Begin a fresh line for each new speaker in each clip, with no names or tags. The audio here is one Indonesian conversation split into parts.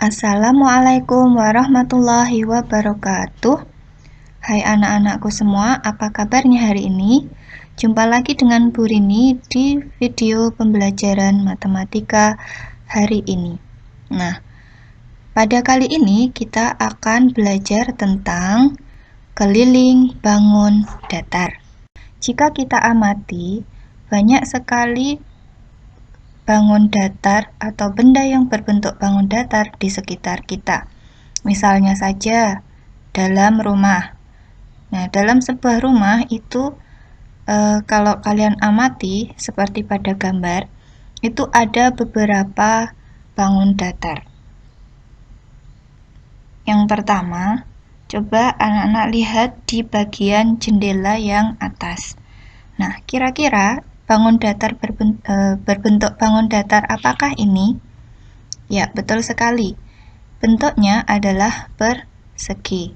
Assalamualaikum warahmatullahi wabarakatuh. Hai anak-anakku semua, apa kabarnya hari ini? Jumpa lagi dengan Bu Rini di video pembelajaran matematika hari ini. Nah, pada kali ini kita akan belajar tentang keliling bangun datar. Jika kita amati, banyak sekali bangun datar atau benda yang berbentuk bangun datar di sekitar kita. Misalnya saja dalam rumah. Nah, dalam sebuah rumah itu kalau kalian amati seperti pada gambar, itu ada beberapa bangun datar. Yang pertama, coba anak-anak lihat di bagian jendela yang atas. Nah, kira-kira bangun datar berbentuk bangun datar apakah ini? Ya, betul sekali. Bentuknya adalah persegi.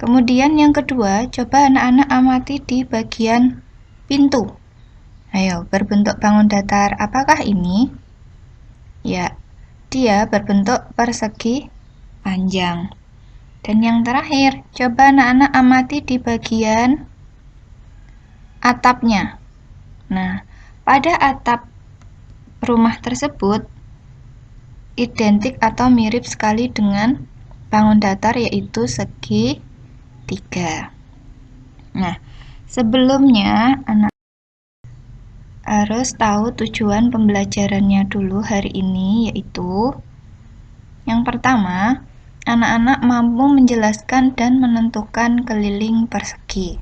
Kemudian yang kedua, coba anak-anak amati di bagian pintu. Ayo, berbentuk bangun datar apakah ini? Ya, dia berbentuk persegi panjang. Dan yang terakhir, coba anak-anak amati di bagian atapnya. Nah, pada atap rumah tersebut identik atau mirip sekali dengan bangun datar, yaitu segi 3. Nah, sebelumnya anak harus tahu tujuan pembelajarannya dulu hari ini, yaitu yang pertama, anak-anak mampu menjelaskan dan menentukan keliling persegi.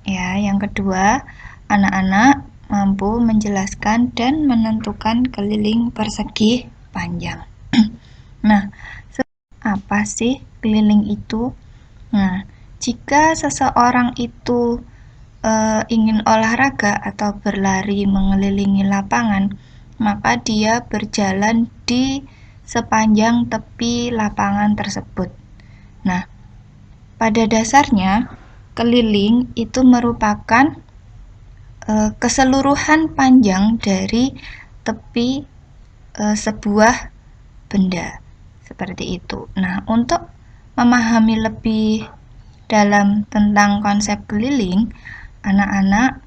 Ya, yang kedua, anak-anak mampu menjelaskan dan menentukan keliling persegi panjang. Nah, apa sih keliling itu? Nah, jika seseorang itu ingin olahraga atau berlari mengelilingi lapangan, maka dia berjalan di sepanjang tepi lapangan tersebut. Nah, pada dasarnya keliling itu merupakan keseluruhan panjang dari tepi sebuah benda seperti itu. Nah, untuk memahami lebih dalam tentang konsep keliling, anak-anak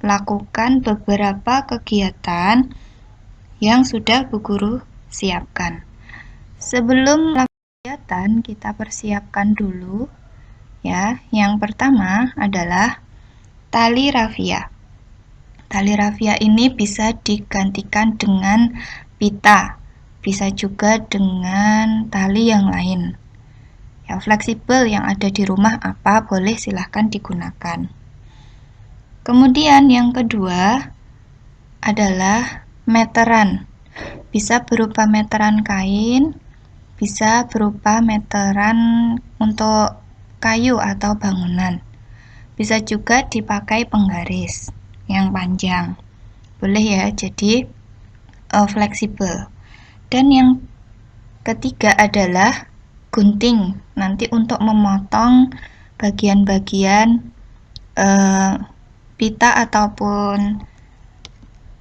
lakukan beberapa kegiatan yang sudah Bu Guru siapkan. Sebelum melakukan kegiatan, kita persiapkan dulu ya. Yang pertama adalah tali rafia. Tali rafia ini bisa digantikan dengan pita, bisa juga dengan tali yang lain. Yang fleksibel yang ada di rumah apa boleh silahkan digunakan. Kemudian yang kedua adalah meteran. Bisa berupa meteran kain, bisa berupa meteran untuk kayu atau bangunan. Bisa juga dipakai penggaris yang panjang. Boleh ya, jadi fleksibel. Dan yang ketiga adalah gunting. Nanti untuk memotong bagian-bagian pita ataupun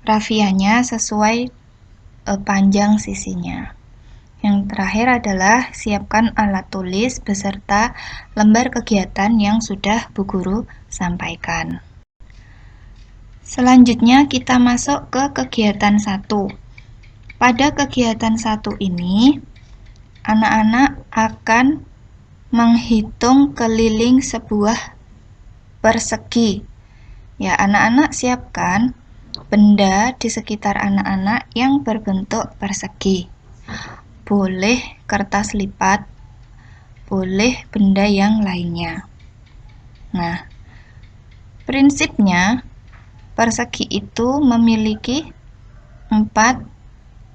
rafianya sesuai panjang sisinya. Yang terakhir adalah siapkan alat tulis beserta lembar kegiatan yang sudah Bu Guru sampaikan. Selanjutnya kita masuk ke kegiatan 1. Pada kegiatan 1 ini, anak-anak akan menghitung keliling sebuah persegi. Ya, anak-anak siapkan benda di sekitar anak-anak yang berbentuk persegi. Boleh kertas lipat, boleh benda yang lainnya. Nah, prinsipnya persegi itu memiliki 4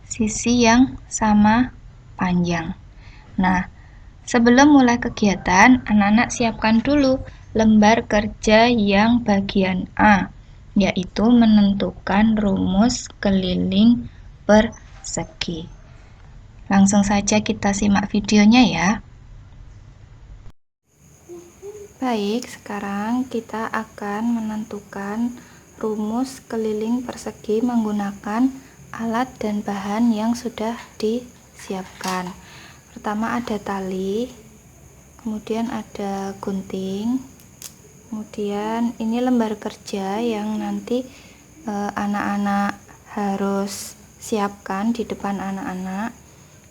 sisi yang sama panjang. Nah, sebelum mulai kegiatan, anak-anak siapkan dulu lembar kerja yang bagian A, yaitu menentukan rumus keliling persegi. Langsung saja kita simak videonya ya. Baik, sekarang kita akan menentukan rumus keliling persegi menggunakan alat dan bahan yang sudah disiapkan. Pertama ada tali, kemudian ada gunting, kemudian ini lembar kerja yang nanti anak-anak harus siapkan di depan anak-anak.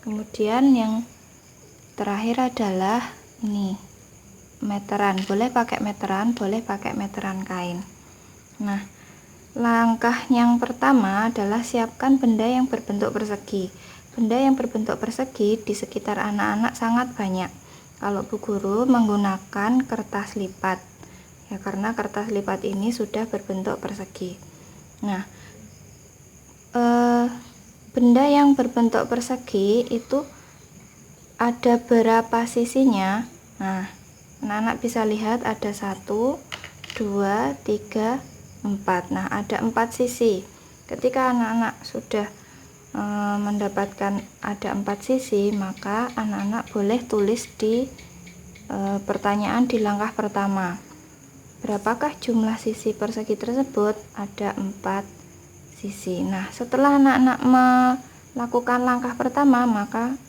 Kemudian yang terakhir adalah ini meteran, boleh pakai meteran, boleh pakai meteran kain. Nah, langkah yang pertama adalah siapkan benda yang berbentuk persegi. Benda yang berbentuk persegi di sekitar anak-anak sangat banyak. Kalau Bu Guru menggunakan kertas lipat, ya karena kertas lipat ini sudah berbentuk persegi. Nah, benda yang berbentuk persegi itu ada berapa sisinya? Nah, anak-anak bisa lihat ada 1, 2, 3, 4. Nah, ada 4 sisi. Ketika anak-anak sudah mendapatkan ada 4 sisi, maka anak-anak boleh tulis di pertanyaan di langkah pertama. Berapakah jumlah sisi persegi tersebut? Ada 4 sisi. Nah, setelah anak-anak melakukan langkah pertama, maka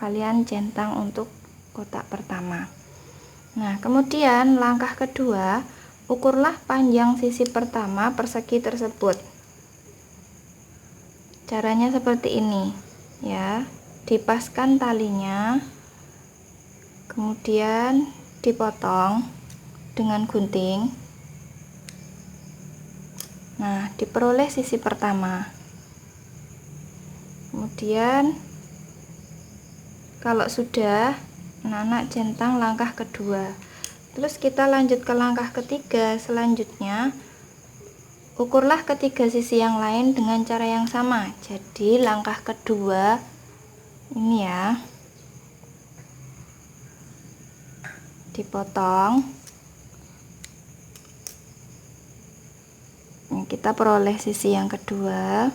kalian centang untuk kotak pertama. Nah, kemudian langkah kedua, ukurlah panjang sisi pertama persegi tersebut. Caranya seperti ini, ya. Dipaskan talinya, kemudian dipotong dengan gunting. Nah, diperoleh sisi pertama. Kemudian kalau sudah, anak-anak centang langkah kedua. Terus kita lanjut ke langkah ketiga. Selanjutnya ukurlah ketiga sisi yang lain dengan cara yang sama. Jadi langkah kedua ini ya, dipotong. Kita peroleh sisi yang kedua.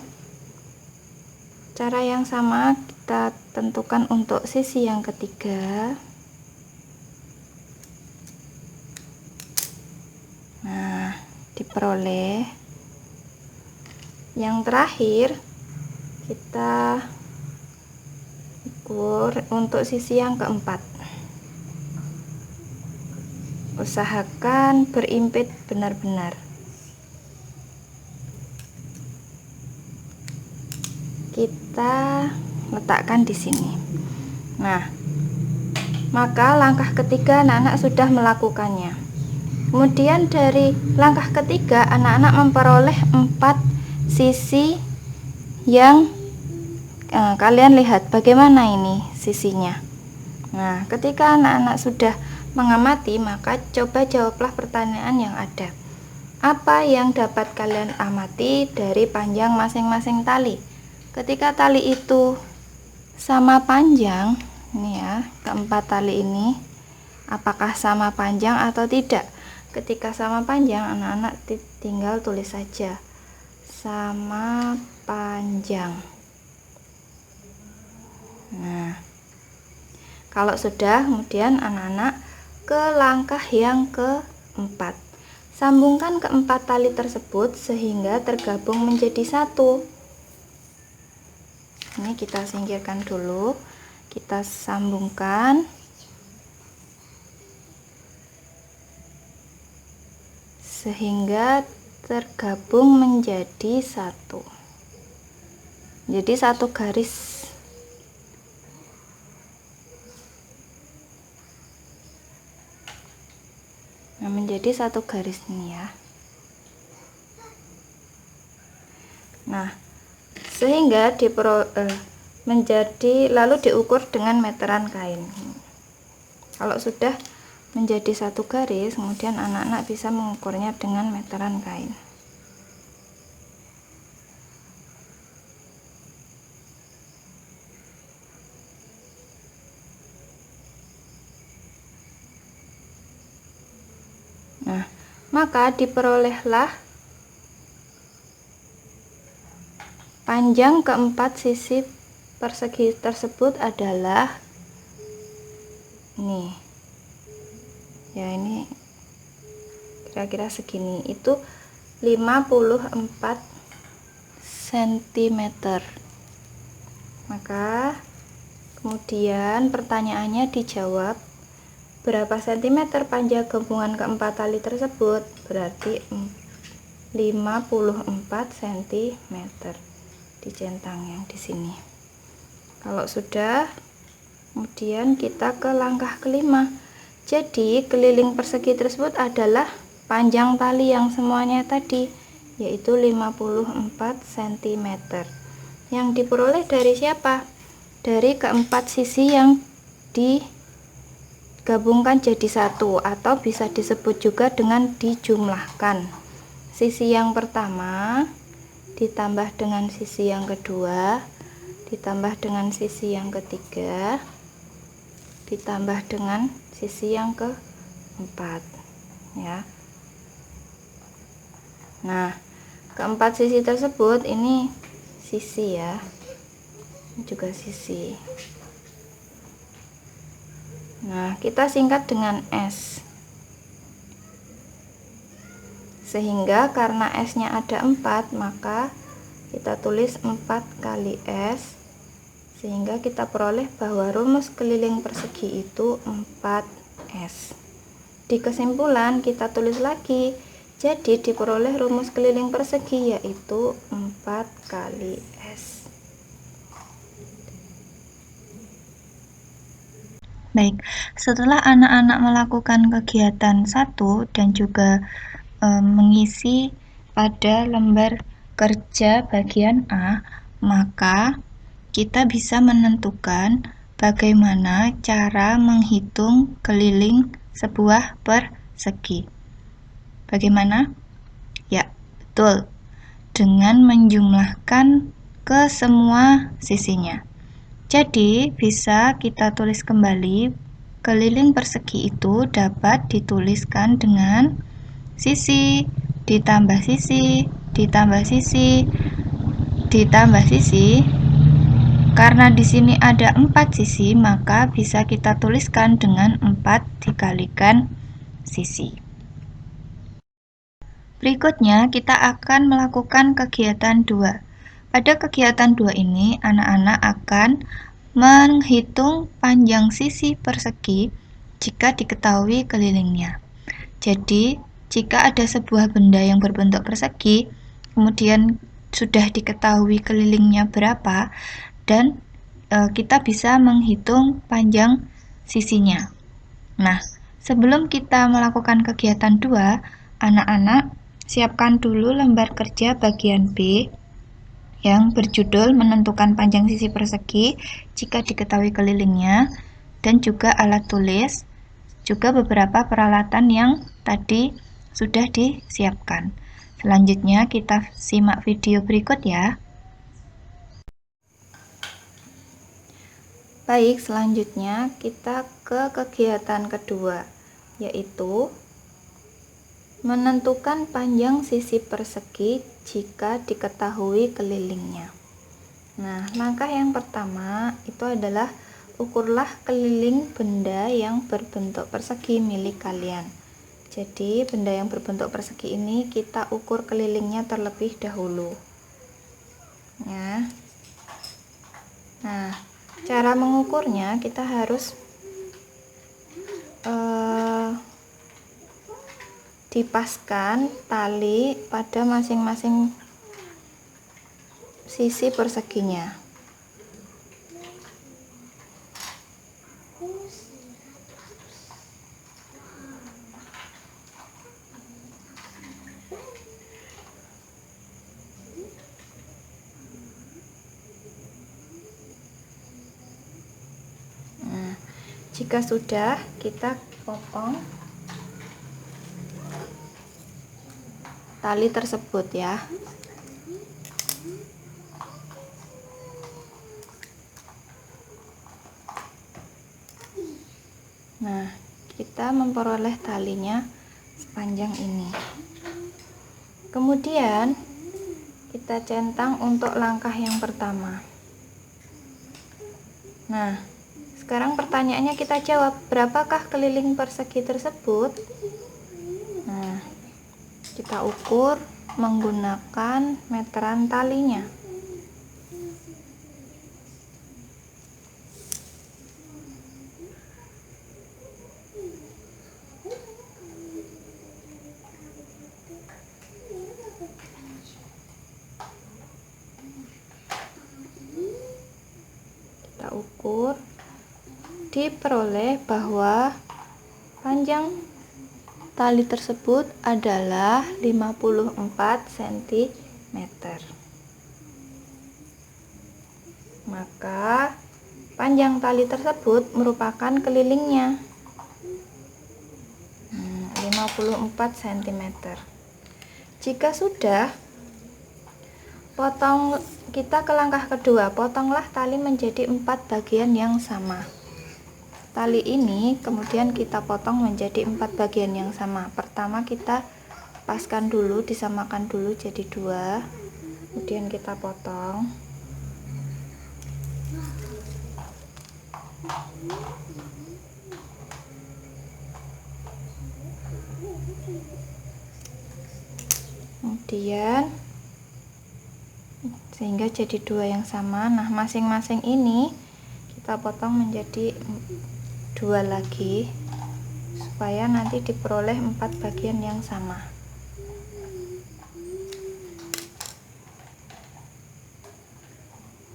Cara yang sama kita tentukan untuk sisi yang ketiga. Nah, diperoleh. Yang terakhir kita ukur untuk sisi yang keempat. Usahakan berimpit benar-benar. Kita letakkan di sini. Nah, maka langkah ketiga anak-anak sudah melakukannya. Kemudian dari langkah ketiga anak-anak memperoleh 4 sisi yang kalian lihat bagaimana ini sisinya. Nah, ketika anak-anak sudah mengamati, maka coba jawablah pertanyaan yang ada. Apa yang dapat kalian amati dari panjang masing-masing tali? Ketika tali itu sama panjang, ini ya, keempat tali ini, apakah sama panjang atau tidak? Ketika sama panjang, anak-anak tinggal tulis saja sama panjang. Nah, kalau sudah, kemudian anak-anak ke langkah yang keempat. Sambungkan keempat tali tersebut sehingga tergabung menjadi satu. Ini kita singkirkan dulu, kita sambungkan sehingga tergabung menjadi satu. Jadi satu garis. Nah, menjadi satu garis ini ya. Nah, sehingga menjadi lalu diukur dengan meteran kain. Kalau sudah menjadi satu garis, kemudian anak-anak bisa mengukurnya dengan meteran kain. Nah, maka diperolehlah panjang keempat sisi persegi tersebut adalah ini ya, ini kira-kira segini, itu 54 cm. Maka kemudian pertanyaannya dijawab, berapa cm panjang gabungan keempat tali tersebut? Berarti 54 cm. Dicentang yang di sini. Kalau sudah, kemudian kita ke langkah kelima. Jadi keliling persegi tersebut adalah panjang tali yang semuanya tadi, yaitu 54 cm. Yang diperoleh dari siapa? Dari keempat sisi yang digabungkan jadi satu, atau bisa disebut juga dengan dijumlahkan. Sisi yang pertama ditambah dengan sisi yang kedua, ditambah dengan sisi yang ketiga, ditambah dengan sisi yang keempat, ya. Nah, keempat sisi tersebut ini sisi, ya, ini juga sisi. Nah, kita singkat dengan S, sehingga karena S-nya ada 4, maka kita tulis 4 kali S, sehingga kita peroleh bahwa rumus keliling persegi itu 4S. Di kesimpulan kita tulis lagi, jadi diperoleh rumus keliling persegi yaitu 4 kali S.
Baik, setelah anak-anak melakukan kegiatan 1 dan juga mengisi pada lembar kerja bagian A, maka kita bisa menentukan bagaimana cara menghitung keliling sebuah persegi. Bagaimana? Ya, betul. Dengan menjumlahkan ke semua sisinya. Jadi, bisa kita tulis kembali, keliling persegi itu dapat dituliskan dengan sisi, ditambah sisi, ditambah sisi, ditambah sisi. Karena di sini ada 4 sisi, maka bisa kita tuliskan dengan 4 dikalikan sisi. Berikutnya, kita akan melakukan kegiatan 2. Pada kegiatan 2 ini, anak-anak akan menghitung panjang sisi persegi jika diketahui kelilingnya. Jadi, jika ada sebuah benda yang berbentuk persegi, kemudian sudah diketahui kelilingnya berapa, dan kita bisa menghitung panjang sisinya. Nah, sebelum kita melakukan kegiatan 2, anak-anak siapkan dulu lembar kerja bagian B yang berjudul menentukan panjang sisi persegi jika diketahui kelilingnya, dan juga alat tulis, juga beberapa peralatan yang tadi sudah disiapkan. Selanjutnya kita simak video berikut ya.
Baik, selanjutnya kita ke kegiatan kedua, yaitu menentukan panjang sisi persegi jika diketahui kelilingnya. Nah, langkah yang pertama itu adalah ukurlah keliling benda yang berbentuk persegi milik kalian. Jadi, benda yang berbentuk persegi ini kita ukur kelilingnya terlebih dahulu. Ya. Nah, cara mengukurnya kita harus dipaskan tali pada masing-masing sisi perseginya. Nah, jika sudah, kita potong tali tersebut ya. Nah, kita memperoleh talinya sepanjang ini. Kemudian kita centang untuk langkah yang pertama. Nah, sekarang pertanyaannya kita jawab, berapakah keliling persegi tersebut? Nah, kita ukur menggunakan meteran talinya.
ukur, diperoleh bahwa panjang tali tersebut adalah 54 cm. Maka panjang tali tersebut merupakan kelilingnya 54 cm. Jika sudah, kita ke langkah kedua, potonglah tali menjadi 4 bagian yang sama. Tali ini kemudian kita potong menjadi 4 bagian yang sama. Pertama kita paskan dulu, disamakan dulu jadi 2, kemudian kita potong. Kemudian sehingga jadi 2 yang sama. Nah, masing-masing ini kita potong menjadi 2 lagi supaya nanti diperoleh 4 bagian yang sama.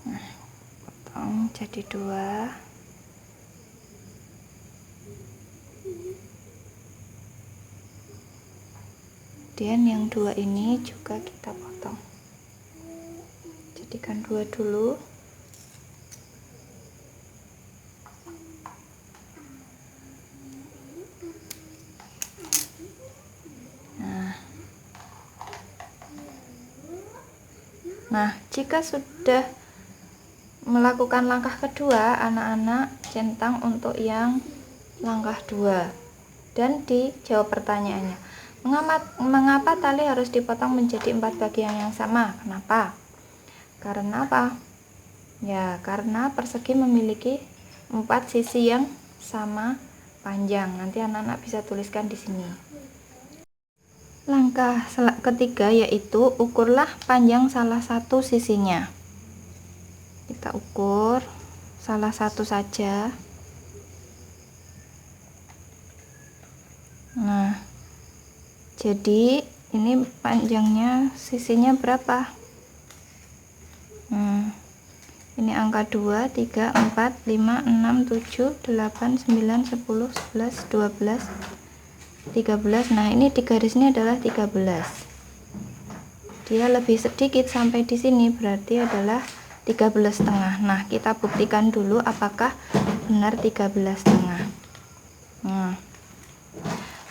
Nah, potong jadi 2. Kemudian yang 2 ini juga kita potong. Jadikan 2 dulu. Nah, jika sudah melakukan langkah kedua, anak-anak centang untuk yang langkah 2 dan dijawab pertanyaannya. Mengapa tali harus dipotong menjadi 4 bagian yang sama? Kenapa? Karena apa? Ya, karena persegi memiliki 4 sisi yang sama panjang. Nanti anak-anak bisa tuliskan di sini. Langkah ketiga yaitu ukurlah panjang salah satu sisinya. Kita ukur salah satu saja. Nah, jadi ini panjangnya sisinya berapa? Ini angka 2, 3, 4, 5, 6, 7, 8, 9, 10, 11, 12, 13. Nah, ini di garisnya adalah 13. Dia lebih sedikit sampai di sini, berarti adalah 13,5. Nah, kita buktikan dulu apakah benar 13,5. Nah,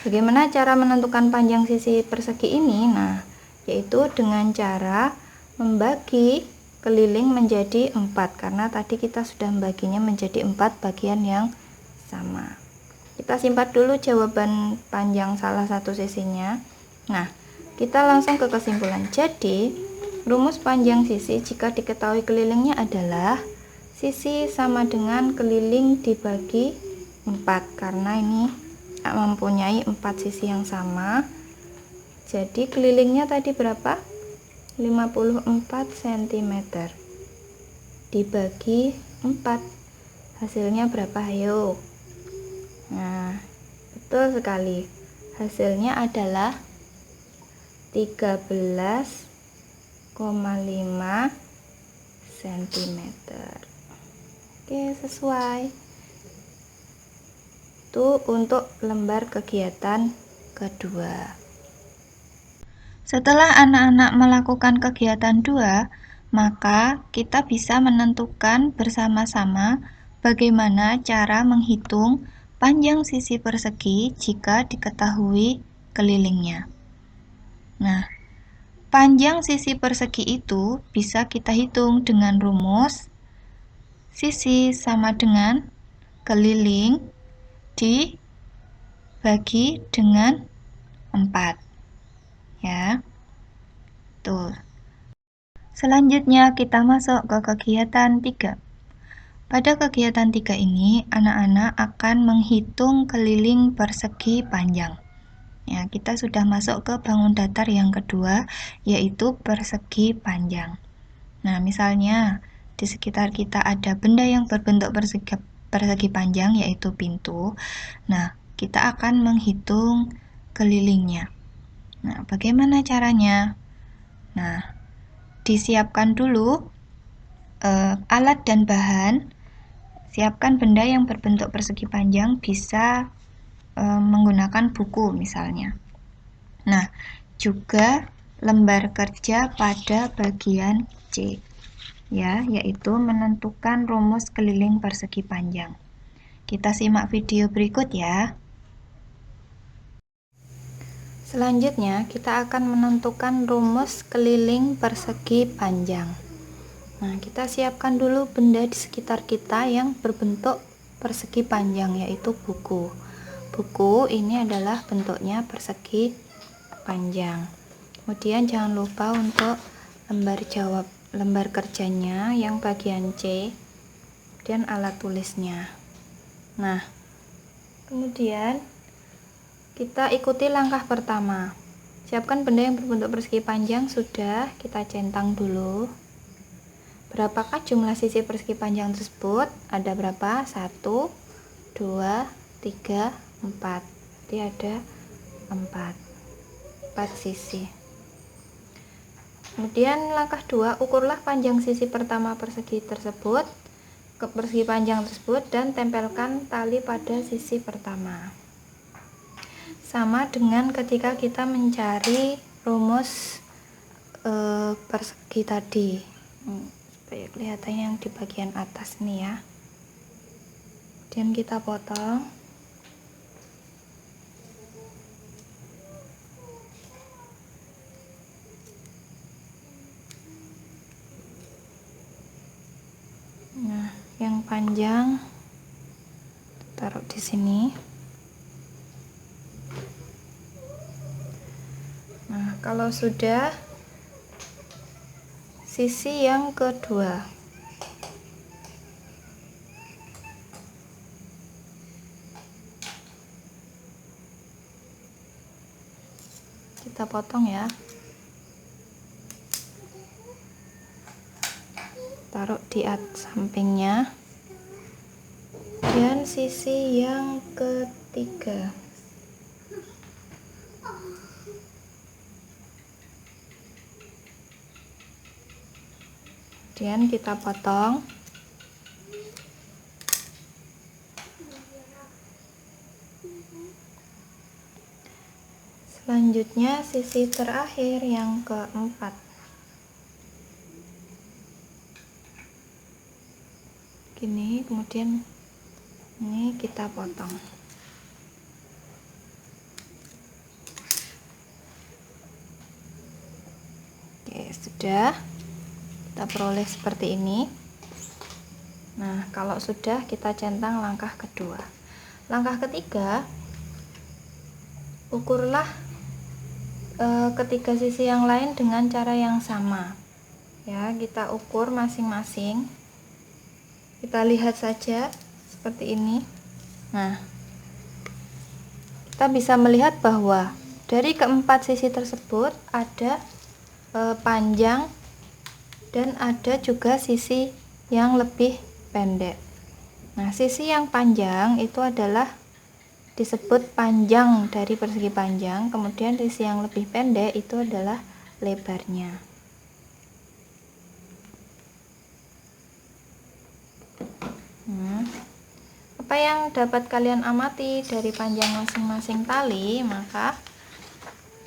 bagaimana cara menentukan panjang sisi persegi ini? Nah, yaitu dengan cara membagi keliling menjadi 4, karena tadi kita sudah membaginya menjadi 4 bagian yang sama. Kita simpan dulu jawaban panjang salah satu sisinya. Nah, kita langsung ke kesimpulan. Jadi, rumus panjang sisi jika diketahui kelilingnya adalah sisi sama dengan keliling dibagi 4, karena ini mempunyai 4 sisi yang sama. Jadi kelilingnya tadi berapa? 54 cm dibagi 4, hasilnya berapa? Ayo. Nah, betul sekali, hasilnya adalah 13,5 cm. Oke, sesuai. Itu untuk lembar kegiatan kedua.
Setelah anak-anak melakukan kegiatan 2, maka kita bisa menentukan bersama-sama bagaimana cara menghitung panjang sisi persegi jika diketahui kelilingnya. Nah, panjang sisi persegi itu bisa kita hitung dengan rumus sisi sama dengan keliling dibagi dengan 4. Ya, tuh. Selanjutnya kita masuk ke kegiatan 3. Pada kegiatan 3 ini, anak-anak akan menghitung keliling persegi panjang. Ya, kita sudah masuk ke bangun datar yang kedua, yaitu persegi panjang. Nah, misalnya di sekitar kita ada benda yang berbentuk persegi panjang, yaitu pintu. Nah, kita akan menghitung kelilingnya. Nah, bagaimana caranya? Nah, disiapkan dulu alat dan bahan. Siapkan benda yang berbentuk persegi panjang, bisa menggunakan buku misalnya. Nah, juga lembar kerja pada bagian C, ya, yaitu menentukan rumus keliling persegi panjang. Kita simak video berikut ya. Selanjutnya, kita akan menentukan rumus keliling persegi panjang. Nah, kita siapkan dulu benda di sekitar kita yang berbentuk persegi panjang, yaitu buku. Buku ini adalah bentuknya persegi panjang. Kemudian jangan lupa untuk lembar kerjanya yang bagian C, dan alat tulisnya. Nah, kemudian kita ikuti langkah pertama. Siapkan benda yang berbentuk persegi panjang, sudah, kita centang dulu. Berapakah jumlah sisi persegi panjang tersebut? Ada berapa? 1, 2, 3, 4. Jadi ada 4 sisi. Kemudian langkah 2, ukurlah panjang sisi pertama persegi tersebut ke persegi panjang tersebut dan tempelkan tali pada sisi pertama. Sama dengan ketika kita mencari rumus persegi tadi. Supaya kelihatan yang di bagian atas nih ya. Kemudian kita potong. Nah, yang panjang taruh di sini. Nah, kalau sudah, sisi yang kedua. Kita potong ya. Taruh di sampingnya. Dan sisi yang ketiga. Kemudian kita potong. Selanjutnya sisi terakhir yang keempat. Gini, kemudian ini kita potong. Oke, sudah. Kita peroleh seperti ini. Nah, kalau sudah, kita centang langkah kedua. Langkah ketiga, ukurlah ketiga sisi yang lain dengan cara yang sama. Ya, kita ukur masing-masing. Kita lihat saja seperti ini. Nah, kita bisa melihat bahwa dari keempat sisi tersebut ada panjang dan ada juga sisi yang lebih pendek. Nah, sisi yang panjang itu adalah disebut panjang dari persegi panjang, kemudian sisi yang lebih pendek itu adalah lebarnya. Apa yang dapat kalian amati dari panjang masing-masing tali? Maka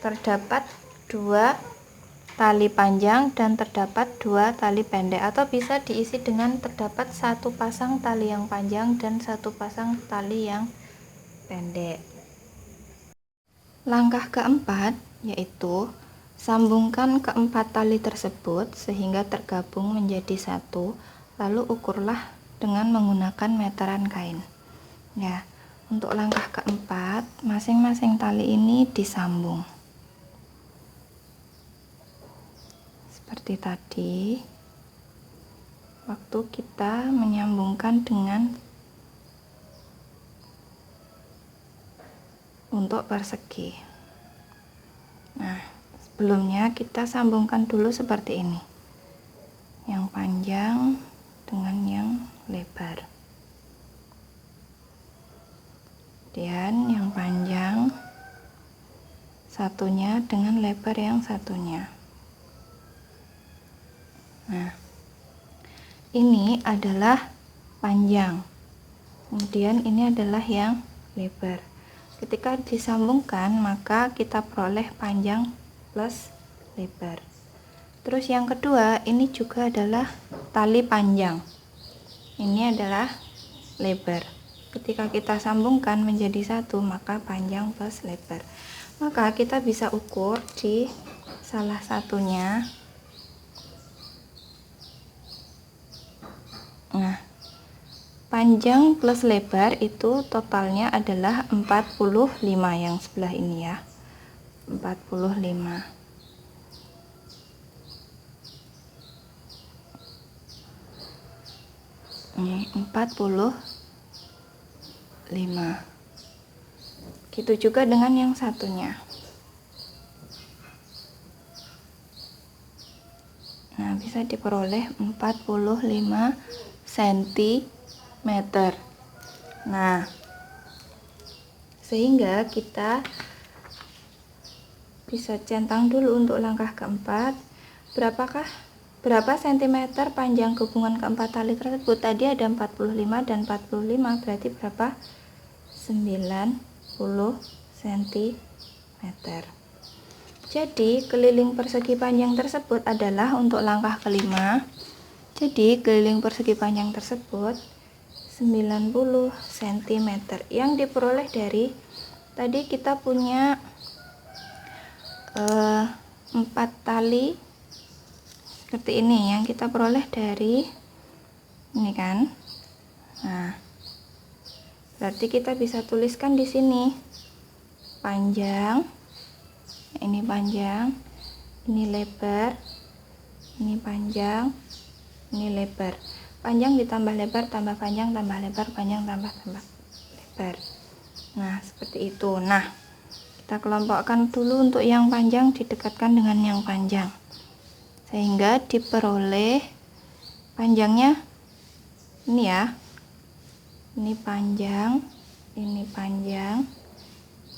terdapat 2 tali panjang dan terdapat 2 tali pendek, atau bisa diisi dengan terdapat 1 pasang tali yang panjang dan 1 pasang tali yang pendek. Langkah keempat yaitu sambungkan keempat tali tersebut sehingga tergabung menjadi 1, lalu ukurlah dengan menggunakan meteran kain. Ya, untuk langkah keempat, masing-masing tali ini disambung. Seperti tadi, waktu kita menyambungkan dengan untuk persegi. Nah, sebelumnya kita sambungkan dulu seperti ini. Yang panjang dengan yang lebar. Dan yang panjang satunya dengan lebar yang satunya. Nah, ini adalah panjang.
kemudian ini adalah yang lebar. Ketika disambungkan, maka kita peroleh panjang plus lebar. Terus yang kedua, ini juga adalah tali panjang. Ini adalah lebar. Ketika kita sambungkan menjadi satu, maka panjang plus lebar. Maka kita bisa ukur di salah satunya. Nah, panjang plus lebar itu totalnya adalah 45 yang sebelah ini ya. 45. Ini 45. Gitu juga dengan yang satunya. Nah, bisa diperoleh 45 cm. Nah, sehingga kita bisa centang dulu untuk langkah keempat. Berapa sentimeter panjang hubungan keempat tali tersebut? Tadi ada 45 dan 45, berarti berapa? 90 cm. Jadi keliling persegi panjang tersebut adalah untuk langkah kelima. Jadi keliling persegi panjang tersebut 90 cm yang diperoleh dari tadi kita punya 4 tali seperti ini yang kita peroleh dari ini kan. Nah, berarti kita bisa tuliskan di sini panjang, ini panjang, ini lebar, ini panjang, ini lebar. Panjang ditambah lebar tambah panjang tambah lebar, panjang tambah lebar. Nah, seperti itu. Nah, kita kelompokkan dulu untuk yang panjang didekatkan dengan yang panjang, sehingga diperoleh panjangnya ini ya. Ini panjang, ini panjang,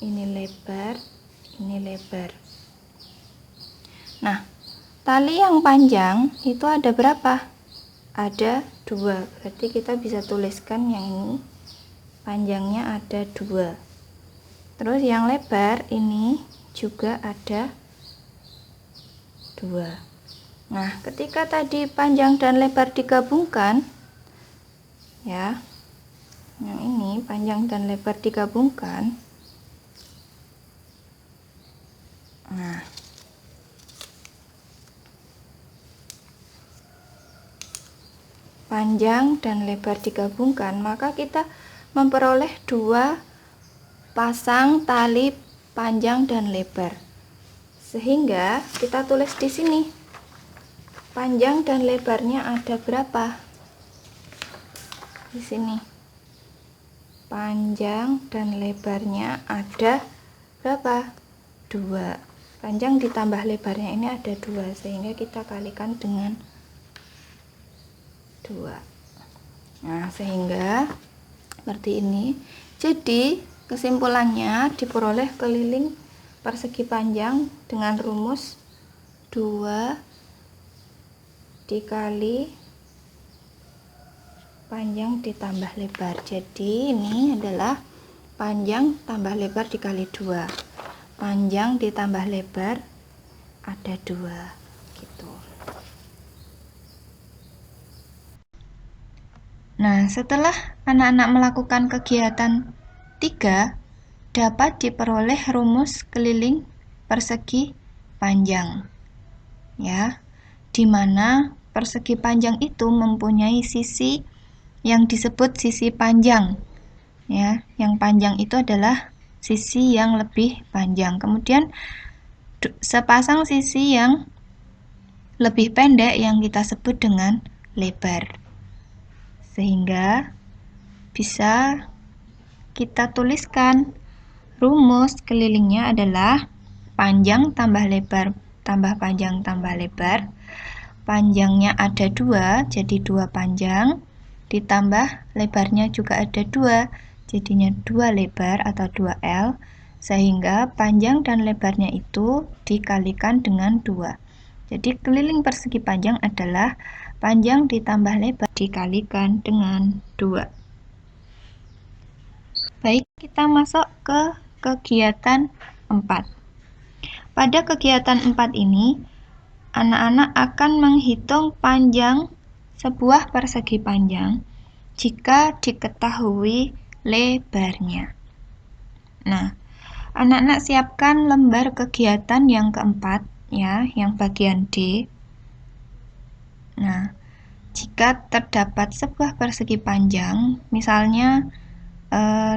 ini lebar, ini lebar. Nah, tali yang panjang itu ada berapa? Ada 2. Berarti kita bisa tuliskan yang ini panjangnya ada 2. Terus yang lebar ini juga ada 2. Nah, ketika tadi panjang dan lebar digabungkan ya, yang ini panjang dan lebar digabungkan. Nah, panjang dan lebar digabungkan, maka kita memperoleh 2 pasang tali panjang dan lebar. Sehingga kita tulis di sini panjang dan lebarnya ada berapa? Di sini panjang dan lebarnya ada berapa? 2. Panjang ditambah lebarnya ini ada 2, sehingga kita kalikan dengan 2. Nah, sehingga seperti ini. Jadi kesimpulannya diperoleh keliling persegi panjang dengan rumus 2 dikali panjang ditambah lebar. Jadi ini adalah panjang tambah lebar dikali 2. Panjang ditambah lebar ada 2 gitu.
Nah, setelah anak-anak melakukan kegiatan 3, dapat diperoleh rumus keliling persegi panjang. Ya, di mana persegi panjang itu mempunyai sisi yang disebut sisi panjang. Ya, yang panjang itu adalah sisi yang lebih panjang. Kemudian sepasang sisi yang lebih pendek yang kita sebut dengan lebar. Sehingga bisa kita tuliskan rumus kelilingnya adalah panjang tambah lebar tambah panjang tambah lebar. Panjangnya ada 2, jadi 2 panjang, ditambah lebarnya juga ada 2, jadinya 2 lebar atau 2L, sehingga panjang dan lebarnya itu dikalikan dengan 2. Jadi keliling persegi panjang adalah panjang ditambah lebar dikalikan dengan 2.
Baik, kita masuk ke kegiatan 4. Pada kegiatan 4 ini, anak-anak akan menghitung panjang sebuah persegi panjang jika diketahui lebarnya. Nah, anak-anak siapkan lembar kegiatan yang keempat, ya, yang bagian D. Nah, jika terdapat sebuah persegi panjang, misalnya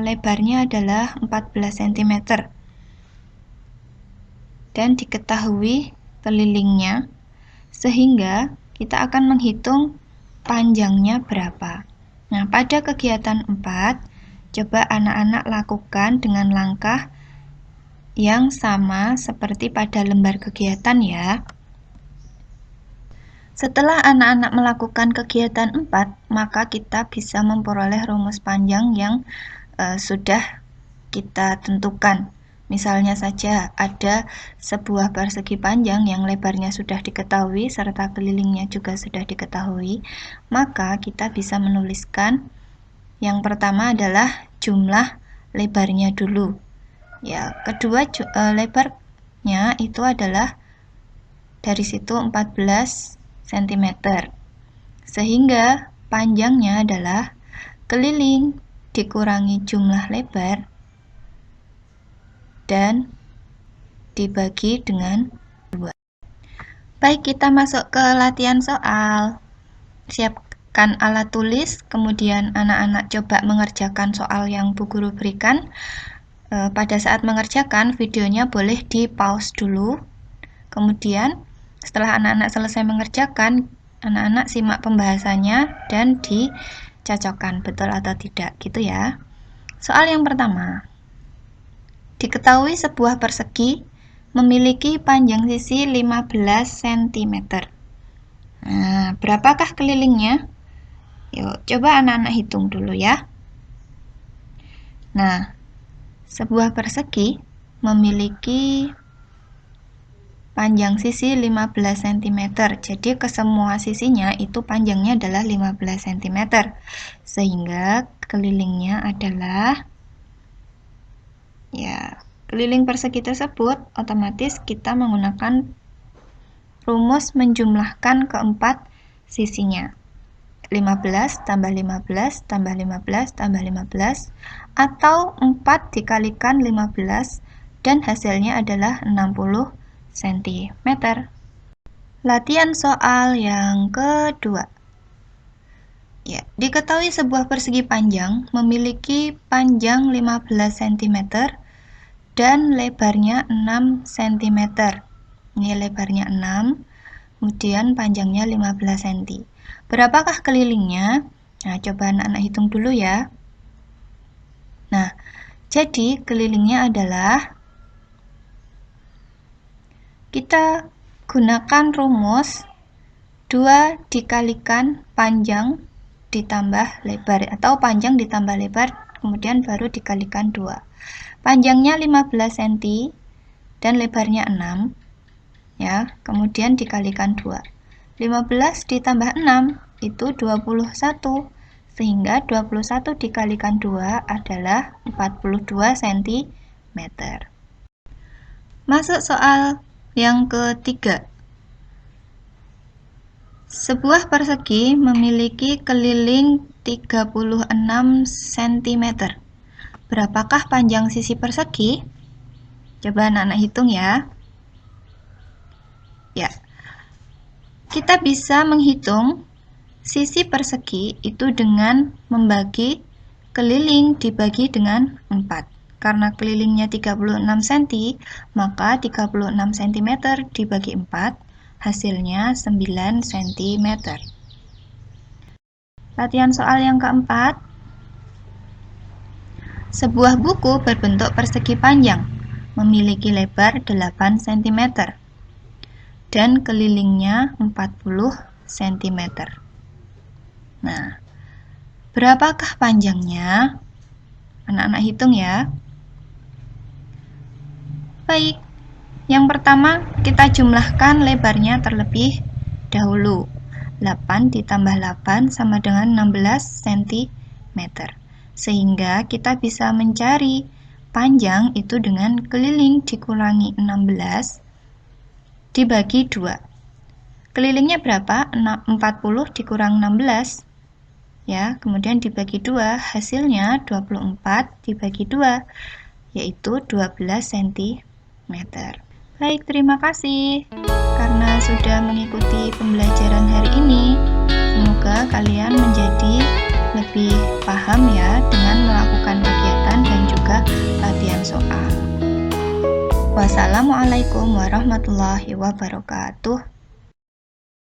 lebarnya adalah 14 cm dan diketahui kelilingnya, sehingga kita akan menghitung panjangnya berapa. Nah, pada kegiatan 4, coba anak-anak lakukan dengan langkah yang sama seperti pada lembar kegiatan ya. Setelah anak-anak melakukan kegiatan 4, maka kita bisa memperoleh rumus panjang yang sudah kita tentukan. Misalnya saja ada sebuah persegi panjang yang lebarnya sudah diketahui serta kelilingnya juga sudah diketahui, maka kita bisa menuliskan yang pertama adalah jumlah lebarnya dulu. Ya, kedua lebarnya itu adalah dari situ 14 cm. Sehingga panjangnya adalah keliling dikurangi jumlah lebar dan dibagi dengan 2. Baik, kita masuk ke latihan soal. Siapkan alat tulis, kemudian anak-anak coba mengerjakan soal yang Bu Guru berikan. Pada saat mengerjakan, videonya boleh di-pause dulu. Kemudian, setelah anak-anak selesai mengerjakan, anak-anak simak pembahasannya dan dicocokkan betul atau tidak, gitu ya. Soal yang pertama. Diketahui sebuah persegi memiliki panjang sisi 15 cm. Nah, berapakah kelilingnya? Yuk, coba anak-anak hitung dulu ya. Nah, sebuah persegi memiliki panjang sisi 15 cm. Jadi ke semua sisinya itu panjangnya adalah 15 cm. Sehingga kelilingnya adalah, ya, keliling persegi tersebut otomatis kita menggunakan rumus menjumlahkan keempat sisinya. 15 tambah 15 tambah 15 tambah 15 atau 4 dikalikan 15 dan hasilnya adalah 60 cm. Latihan soal yang kedua. Ya, diketahui sebuah persegi panjang memiliki panjang 15 cm dan lebarnya 6 cm. Ini lebarnya 6, kemudian panjangnya 15 cm. Berapakah kelilingnya? Nah, coba anak-anak hitung dulu ya. Nah, jadi kelilingnya adalah, kita gunakan rumus 2 dikalikan panjang ditambah lebar, atau panjang ditambah lebar, kemudian baru dikalikan 2. Panjangnya 15 cm dan lebarnya 6, ya, kemudian dikalikan 2. 15 ditambah 6 itu 21, sehingga 21 dikalikan 2 adalah 42 cm. Masuk soal yang ketiga. Sebuah persegi memiliki keliling 36 cm. Berapakah panjang sisi persegi? Coba anak-anak hitung ya. Ya, kita bisa menghitung sisi persegi itu dengan membagi keliling dibagi dengan 4. Karena kelilingnya 36 cm, maka 36 cm dibagi 4, hasilnya 9 cm. Latihan soal yang keempat. Sebuah buku berbentuk persegi panjang, memiliki lebar 8 cm dan kelilingnya 40 cm. Nah, berapakah panjangnya? Anak-anak hitung ya. Baik, yang pertama kita jumlahkan lebarnya terlebih dahulu. 8 ditambah 8 sama dengan 16 cm. Sehingga kita bisa mencari panjang itu dengan keliling dikurangi 16 dibagi 2. Kelilingnya berapa? 40 dikurang 16. Ya, kemudian dibagi 2, hasilnya 24 dibagi 2, yaitu 12 cm. Baik, terima kasih karena sudah mengikuti pembelajaran hari ini. Semoga kalian menjadi lebih paham ya dengan melakukan kegiatan dan juga latihan soal. Wassalamualaikum warahmatullahi wabarakatuh.